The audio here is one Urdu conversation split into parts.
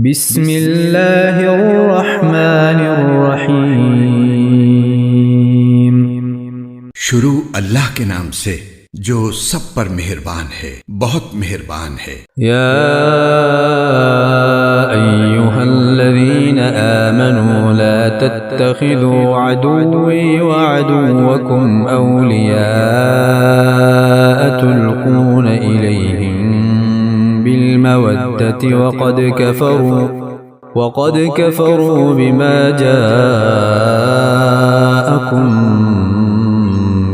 بسم اللہ الرحمن الرحیم۔ شروع اللہ کے نام سے جو سب پر مہربان ہے، بہت مہربان ہے۔ یا ایہا الذین آمنوا لا تتخذوا عدوی وعدوکم اولیاء تلقون الیہم بالمودة وقد كفروا بما جاءكم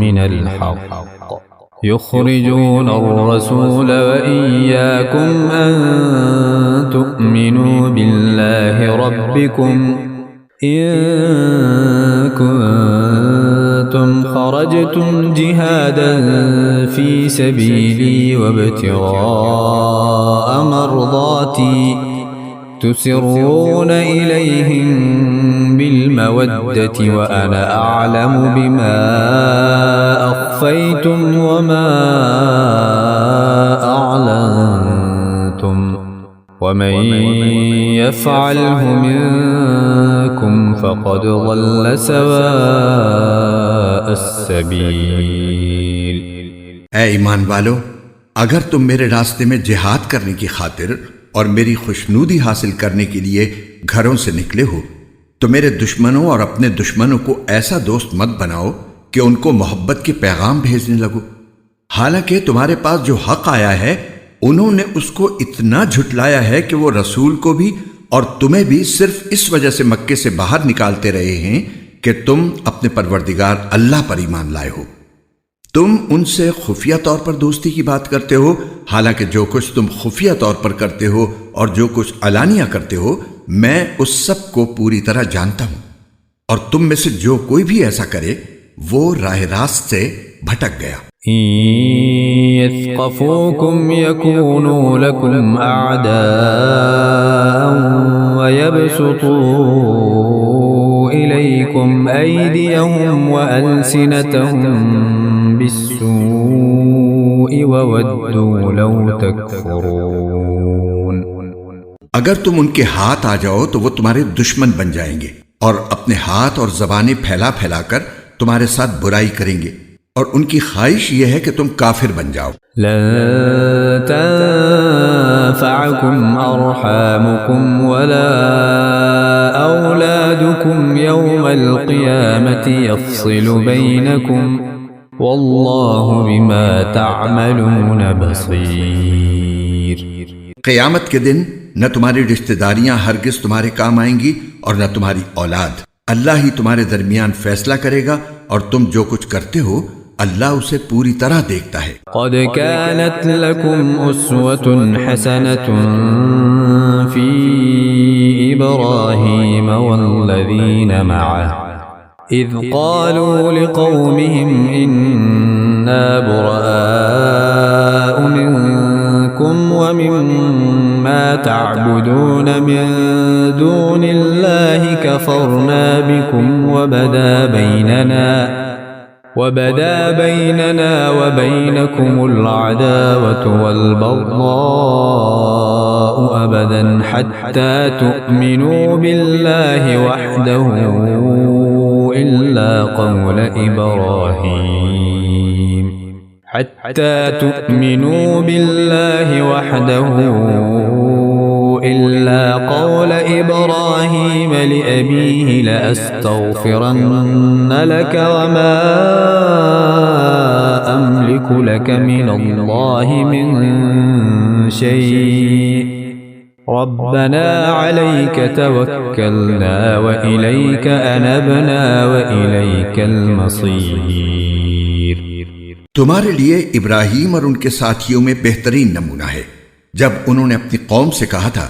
من الحق يخرجون الرسول وإياكم أن تؤمنوا بالله ربكم إن كنتم خرجتم جهادا في سبيلي وابتغاء مرضاتي تسرون إليهم بالمودة وأنا أعلم بما أخفيتم وما أعلنتم ومن يفعله منكم فقد ضل سواء السبيل۔ اے ایمان والو، اگر تم میرے راستے میں جہاد کرنے کی خاطر اور میری خوشنودی حاصل کرنے کے لیے گھروں سے نکلے ہو تو میرے دشمنوں اور اپنے دشمنوں کو ایسا دوست مت بناؤ کہ ان کو محبت کے پیغام بھیجنے لگو، حالانکہ تمہارے پاس جو حق آیا ہے انہوں نے اس کو اتنا جھٹلایا ہے کہ وہ رسول کو بھی اور تمہیں بھی صرف اس وجہ سے مکے سے باہر نکالتے رہے ہیں کہ تم اپنے پروردگار اللہ پر ایمان لائے ہو۔ تم ان سے خفیہ طور پر دوستی کی بات کرتے ہو، حالانکہ جو کچھ تم خفیہ طور پر کرتے ہو اور جو کچھ علانیہ کرتے ہو میں اس سب کو پوری طرح جانتا ہوں، اور تم میں سے جو کوئی بھی ایسا کرے وہ راہ راست سے بھٹک گیا۔ يثقفوكم يكونوا لكم أعداء ويبسطوا إليكم أيديهم وألسنتهم بالسوء وودوا لو تكفرون۔ اگر تم ان کے ہاتھ آ جاؤ تو وہ تمہارے دشمن بن جائیں گے اور اپنے ہاتھ اور زبانیں پھیلا پھیلا کر تمہارے ساتھ برائی کریں گے، اور ان کی خواہش یہ ہے کہ تم کافر بن جاؤ۔ لن تنفعكم أرحامكم ولا أولادكم يوم القيامة يفصل بينكم والله بما تعملون بصير۔ قیامت کے دن نہ تمہاری رشتہ داریاں ہرگز تمہارے کام آئیں گی اور نہ تمہاری اولاد، اللہ ہی تمہارے درمیان فیصلہ کرے گا، اور تم جو کچھ کرتے ہو اللہ اسے پوری طرح دیکھتا ہے۔ قد كانت لكم أسوة حسنة في إبراهيم والذين معه إذ قالوا لقومهم إنا براء منكم ومما تعبدون من دون الله كفرنا بكم وبدا بيننا وبينكم العداوة والبغضاء أبدا حتى تؤمنوا بالله وحده إلا قول إبراهيم لأبيه لأستغفرن لك وما أملك لك من الله من شيء ربنا عليك توكلنا وإليك أنبنا وإليك المصير۔ تمہارے لیے ابراہیم اور ان کے ساتھیوں میں بہترین نمونہ ہے جب انہوں نے اپنی قوم سے کہا تھا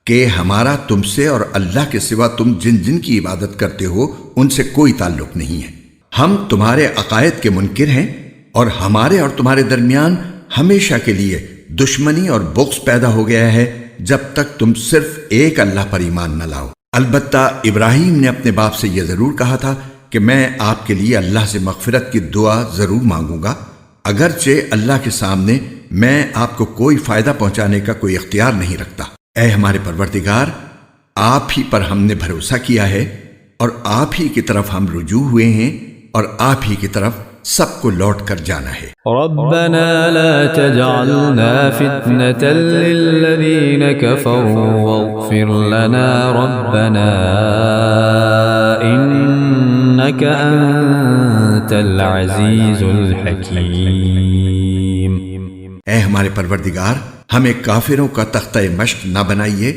کہ ہمارا تم سے اور اللہ کے سوا تم جن جن کی عبادت کرتے ہو ان سے کوئی تعلق نہیں ہے، ہم تمہارے عقائد کے منکر ہیں، اور ہمارے اور تمہارے درمیان ہمیشہ کے لیے دشمنی اور بغض پیدا ہو گیا ہے جب تک تم صرف ایک اللہ پر ایمان نہ لاؤ۔ البتہ ابراہیم نے اپنے باپ سے یہ ضرور کہا تھا کہ میں آپ کے لیے اللہ سے مغفرت کی دعا ضرور مانگوں گا، اگرچہ اللہ کے سامنے میں آپ کو کوئی فائدہ پہنچانے کا کوئی اختیار نہیں رکھتا۔ اے ہمارے پروردگار، آپ ہی پر ہم نے بھروسہ کیا ہے اور آپ ہی کی طرف ہم رجوع ہوئے ہیں اور آپ ہی کی طرف سب کو لوٹ کر جانا ہے۔ ربنا لا تجعلنا فتنة للذين كفروا واغفر لنا ربنا إنك أنت العزيز الحكيم۔ اے ہمارے پروردگار، ہمیں کافروں کا تختہ مشق نہ بنائیے،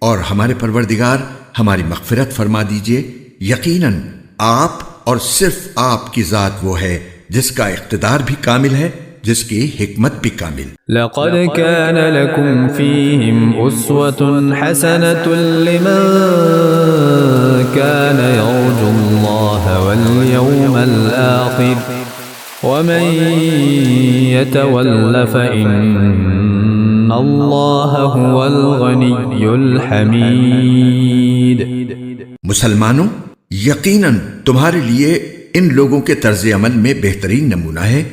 اور ہمارے پروردگار ہماری مغفرت فرما دیجئے، یقیناً آپ اور صرف آپ کی ذات وہ ہے جس کا اقتدار بھی کامل ہے، جس کی حکمت بھی کامل۔ لقد كان لكم فيهم أسوة حسنة لمن كان يرجو الله واليوم الآخر ومن يتول فإن الله هو الغني الحميد۔ مسلمانوں، یقیناً تمہارے لیے ان لوگوں کے طرز عمل میں بہترین نمونہ ہے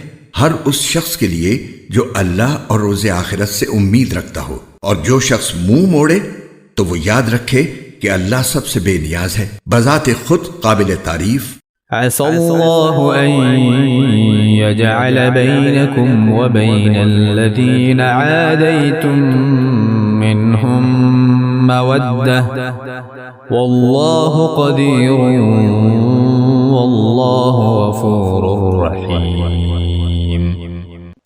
ہر اس شخص کے لیے جو اللہ اور روز آخرت سے امید رکھتا ہو، اور جو شخص منہ موڑے تو وہ یاد رکھے کہ اللہ سب سے بے نیاز ہے، بذات خود قابل تعریف۔ عسى الله أن يجعل بينكم وبين الذين عاديتم منهم مودة والله قدير والله غفور رحيم۔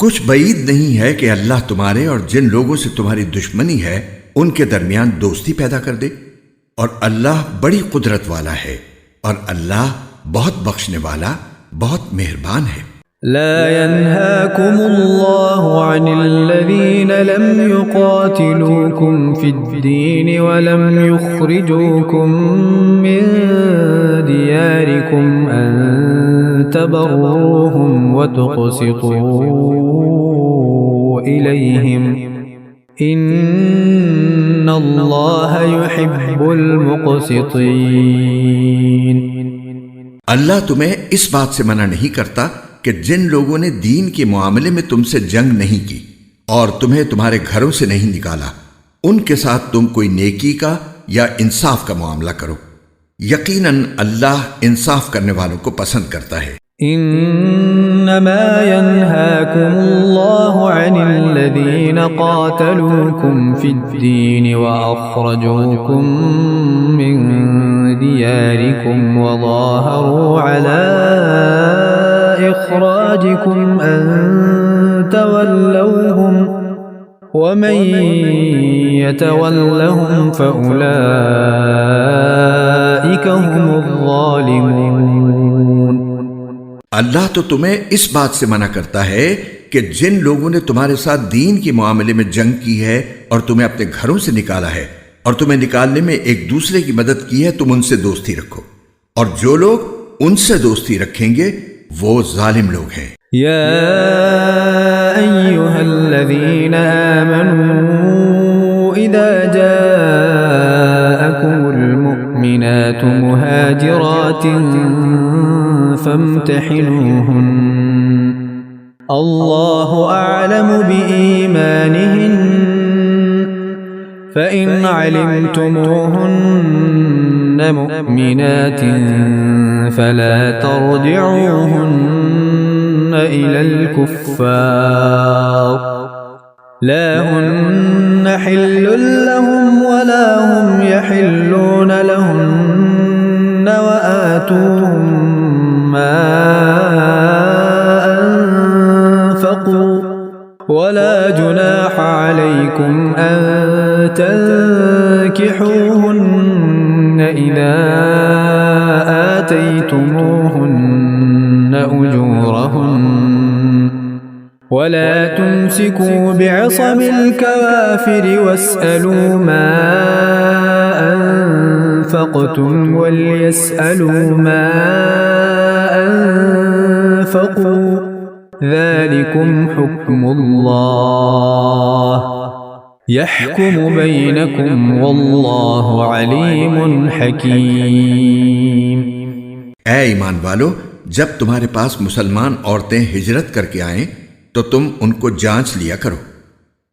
کچھ بعید نہیں ہے کہ اللہ تمہارے اور جن لوگوں سے تمہاری دشمنی ہے ان کے درمیان دوستی پیدا کر دے، اور اللہ بڑی قدرت والا ہے، اور اللہ بہت بخشنے والا، بہت مہربان ہے۔ لا ينهاكم الله عن الذين لم يقاتلوكم في الدين ولم يخرجوكم من دياركم أن تبروهم وتقسطوا إليهم إن الله يحب المقسطين۔ اللہ تمہیں اس بات سے منع نہیں کرتا کہ جن لوگوں نے دین کے معاملے میں تم سے جنگ نہیں کی اور تمہیں تمہارے گھروں سے نہیں نکالا، ان کے ساتھ تم کوئی نیکی کا یا انصاف کا معاملہ کرو، یقیناً اللہ انصاف کرنے والوں کو پسند کرتا ہے۔ انما ينهاكم الله عن الذين قاتلوكم في الدين واخرجوكم من دياركم وظاهروا على اخراجكم ان تولوهم ومن يتولهم فاولئك هم الظالمون۔ اللہ تو تمہیں اس بات سے منع کرتا ہے کہ جن لوگوں نے تمہارے ساتھ دین کے معاملے میں جنگ کی ہے اور تمہیں اپنے گھروں سے نکالا ہے اور تمہیں نکالنے میں ایک دوسرے کی مدد کی ہے، تم ان سے دوستی رکھو، اور جو لوگ ان سے دوستی رکھیں گے وہ ظالم لوگ ہیں۔ یا ایھا الذین آمنوا اذا جاءکم المؤمنات مہاجرات فامتحنوہن اللہ اعلم بإیمانہن فإن علمتموهن مؤمنات فلا ترجعوهن إلى الكفار لا هن حل لهم ولا هم يحلون لهن وآتوهم ما أنفقوا ولا جناح عليكم أن تنكحوهن إذا آتيتموهن أجورهن ولا تمسكوا بعصم الكوافر واسألوا ما أنفقتم وليسألوا ما أنفقوا ذلكم حكم الله يحكم بينكم والله عليم حكيم۔ اے ایمان والو، جب تمہارے پاس مسلمان عورتیں ہجرت کر کے آئیں تو تم ان کو جانچ لیا کرو،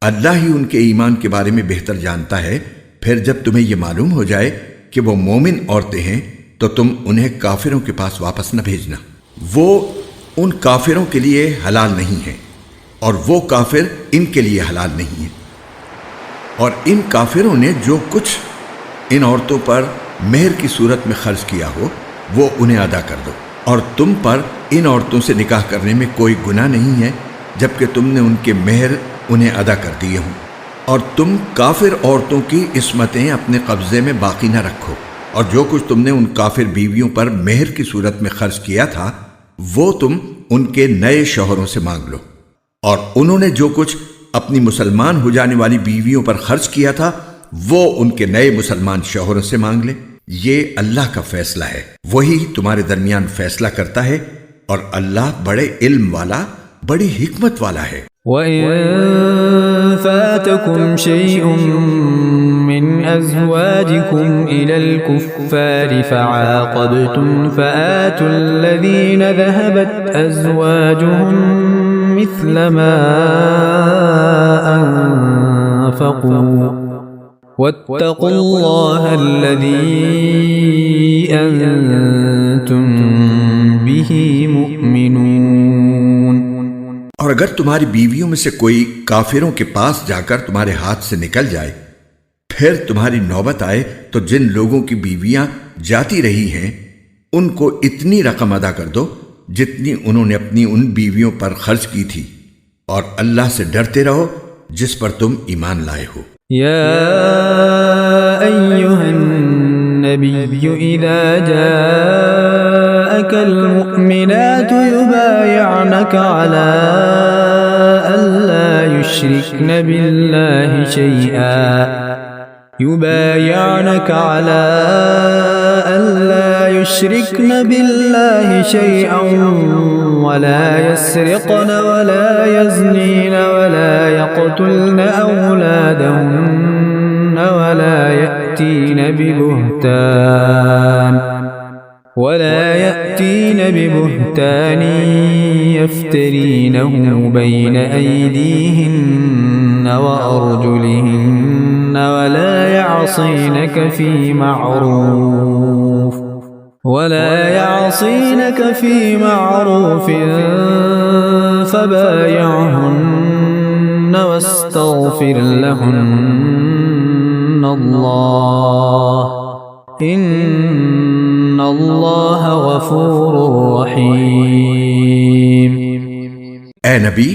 اللہ ہی ان کے ایمان کے بارے میں بہتر جانتا ہے۔ پھر جب تمہیں یہ معلوم ہو جائے کہ وہ مومن عورتیں ہیں تو تم انہیں کافروں کے پاس واپس نہ بھیجنا، وہ ان کافروں کے لیے حلال نہیں ہیں اور وہ کافر ان کے لیے حلال نہیں ہیں۔ اور ان کافروں نے جو کچھ ان عورتوں پر مہر کی صورت میں خرچ کیا ہو وہ انہیں ادا کر دو، اور تم پر ان عورتوں سے نکاح کرنے میں کوئی گناہ نہیں ہے جبکہ تم نے ان کے مہر انہیں ادا کر دیے ہوں، اور تم کافر عورتوں کی عصمتیں اپنے قبضے میں باقی نہ رکھو، اور جو کچھ تم نے ان کافر بیویوں پر مہر کی صورت میں خرچ کیا تھا وہ تم ان کے نئے شوہروں سے مانگ لو، اور انہوں نے جو کچھ اپنی مسلمان ہو جانے والی بیویوں پر خرچ کیا تھا وہ ان کے نئے مسلمان شوہروں سے مانگ لے۔ یہ اللہ کا فیصلہ ہے، وہی تمہارے درمیان فیصلہ کرتا ہے، اور اللہ بڑے علم والا، بڑی حکمت والا ہے۔ وَإِن فَاتَكُمْ شَيْءٌ مِّنْ أَزْوَاجِكُمْ إِلَى الْكُفَّارِ فَعَاقَبْتُمْ فَآتُوا الَّذِينَ ذَهَبَتْ أَزْوَاجُهُم مِّثْلَ مَا أَنفَقُوا وَاتَّقُوا اللَّهَ الَّذِي أَنتُم بِهِ مُؤْمِنُونَ۔ اور اگر تمہاری بیویوں میں سے کوئی کافروں کے پاس جا کر تمہارے ہاتھ سے نکل جائے، پھر تمہاری نوبت آئے تو جن لوگوں کی بیویاں جاتی رہی ہیں ان کو اتنی رقم ادا کر دو جتنی انہوں نے اپنی ان بیویوں پر خرچ کی تھی، اور اللہ سے ڈرتے رہو جس پر تم ایمان لائے ہو۔ یا ایہا النبی اذا جاءک المؤمنات يبايعنك على ألا يشركن بالله شيئا ولا يسرقن ولا يزنين ولا يقتلن أولادهن ولا يأتين ببهتان يفترينه بين أيديهن وأرجلهن ولا يعصينك في معروف فبايعهن واستغفر لهن الله ان اللہ غفور رحیم۔ اے نبی،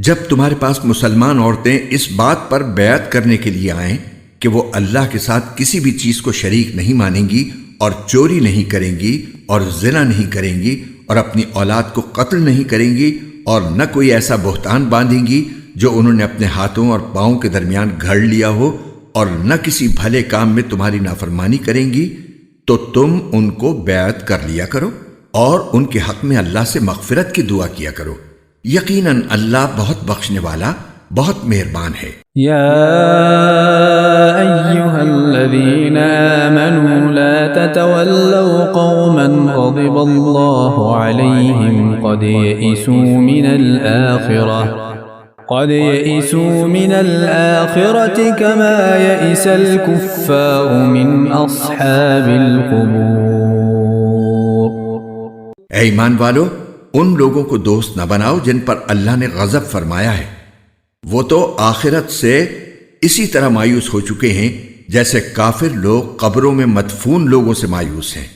جب تمہارے پاس مسلمان عورتیں اس بات پر بیعت کرنے کے لیے آئیں کہ وہ اللہ کے ساتھ کسی بھی چیز کو شریک نہیں مانیں گی اور چوری نہیں کریں گی اور زنا نہیں کریں گی اور اپنی اولاد کو قتل نہیں کریں گی اور نہ کوئی ایسا بہتان باندھیں گی جو انہوں نے اپنے ہاتھوں اور پاؤں کے درمیان گھڑ لیا ہو، اور نہ کسی بھلے کام میں تمہاری نافرمانی کریں گی، تو تم ان کو بیعت کر لیا کرو اور ان کے حق میں اللہ سے مغفرت کی دعا کیا کرو، یقیناً اللہ بہت بخشنے والا، بہت مہربان ہے۔ یا ایہا الذین آمنوا لا تتولوا قوما غضب اللہ علیہم قد يئسوا من الآخرة كما يئس الكفار من أصحاب القبور۔ اے ایمان والو، ان لوگوں کو دوست نہ بناؤ جن پر اللہ نے غضب فرمایا ہے، وہ تو آخرت سے اسی طرح مایوس ہو چکے ہیں جیسے کافر لوگ قبروں میں مدفون لوگوں سے مایوس ہیں۔